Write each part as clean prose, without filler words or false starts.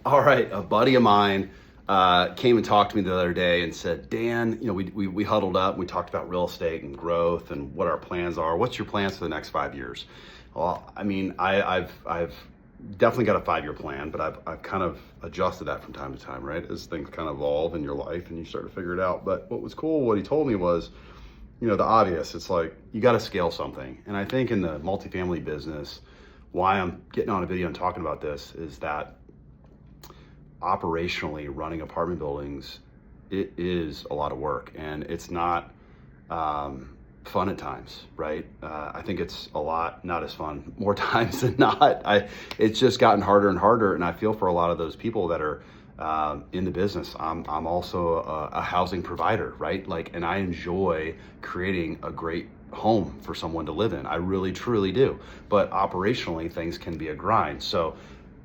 All right, a buddy of mine came and talked to me the other day and said, Dan, we huddled up, we talked about real estate and growth and what our plans are. What's your plans for the next 5 years? Well, I mean, I've definitely got a 5-year plan, but I've kind of adjusted that from time to time, right? As things kind of evolve in your life and you start to figure it out. But what was cool, what he told me was, the obvious. It's like you got to scale something. And I think in the multifamily business, why I'm getting on a video and talking about this is that operationally running apartment buildings, it is a lot of work, and it's not fun at times, right? I think it's a lot not as fun more times than not. It's just gotten harder and harder, and I feel for a lot of those people that are in the business. I'm also a housing provider, right? And I enjoy creating a great home for someone to live in. I really truly do. But operationally, things can be a grind. So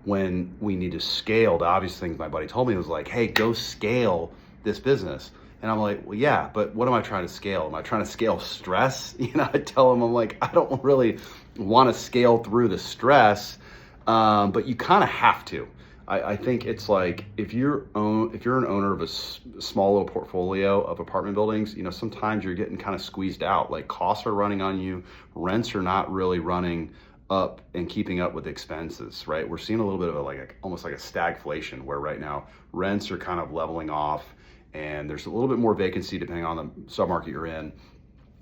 when we need to scale, the obvious thing my buddy told me was like, hey, go scale this business. And I'm like, well, yeah, but what am I trying to scale? Am I trying to scale stress? I tell him, I'm like, I don't really want to scale through the stress, but you kind of have to. I think it's like if you're an owner of a small little portfolio of apartment buildings, sometimes you're getting kind of squeezed out. Like costs are running on you, rents are not really running up and keeping up with expenses, right? We're seeing a little bit of almost like a stagflation where right now rents are kind of leveling off and there's a little bit more vacancy depending on the submarket you're in.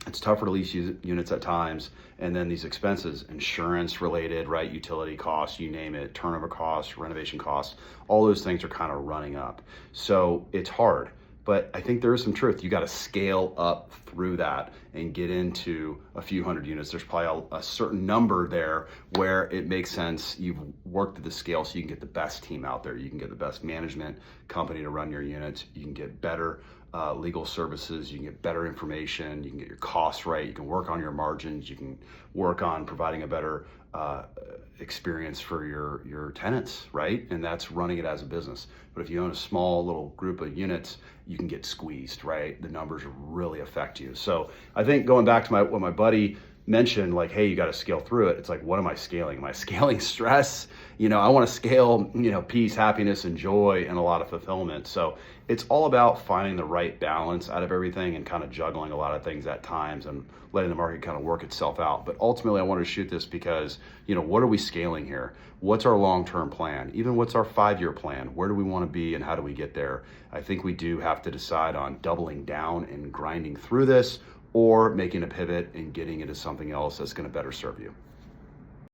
It's tougher to lease units at times. And then these expenses, insurance related, right? Utility costs, you name it, turnover costs, renovation costs, all those things are kind of running up. So it's hard. But I think there is some truth. You got to scale up through that and get into a few hundred units. There's probably a certain number there where it makes sense. You've worked at the scale so you can get the best team out there. You can get the best management company to run your units. You can get better legal services. You can get better information. You can get your costs right. You can work on your margins. You can work on providing a better experience for your tenants, right? And that's running it as a business. But if you own a small little group of units, you can get squeezed, right? The numbers really affect you. So I think going back to what my buddy mentioned, like, hey, you got to scale through it. It's like, what am I scaling? Am I scaling stress? I want to scale, peace, happiness, and joy, and a lot of fulfillment. So it's all about finding the right balance out of everything and kind of juggling a lot of things at times and letting the market kind of work itself out. But ultimately, I wanted to shoot this because, what are we scaling here? What's our long-term plan? Even what's our 5-year plan? Where do we want to be and how do we get there? I think we do have to decide on doubling down and grinding through this, or making a pivot and getting into something else that's going to better serve you.